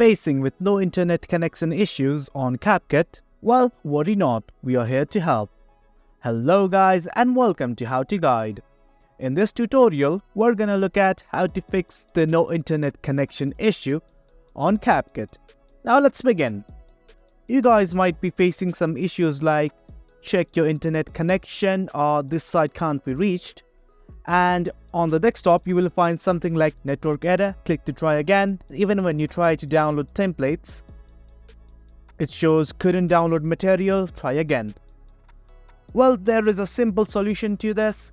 Facing with no internet connection issues on CapCut? Well, worry not, we are here to help. Hello guys and welcome to How to Guide. In this tutorial, we're gonna look at how to fix the no internet connection issue on CapCut. Now let's begin. You guys might be facing some issues like check your internet connection or this site can't be reached. And on the desktop, you will find something like network error, click to try again. Even when you try to download templates, it shows couldn't download material, try again. Well, there is a simple solution to this.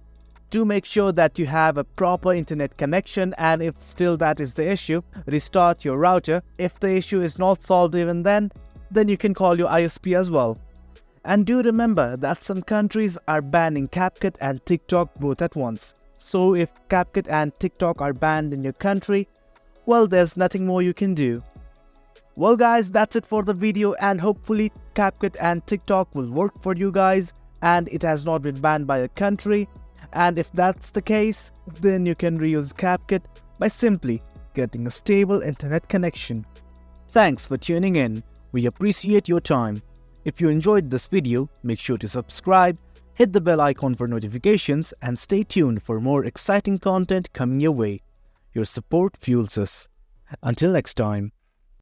Do make sure that you have a proper internet connection, and if still that is the issue, restart your router. If the issue is not solved even then you can call your ISP as well. And do remember that some countries are banning CapCut and TikTok both at once. So if CapCut and TikTok are banned in your country, well, there's nothing more you can do. Well guys, that's it for the video, and hopefully CapCut and TikTok will work for you guys and it has not been banned by a country. And if that's the case, then you can reuse CapCut by simply getting a stable internet connection. Thanks for tuning in. We appreciate your time. If you enjoyed this video, make sure to subscribe, hit the bell icon for notifications, and stay tuned for more exciting content coming your way. Your support fuels us. Until next time.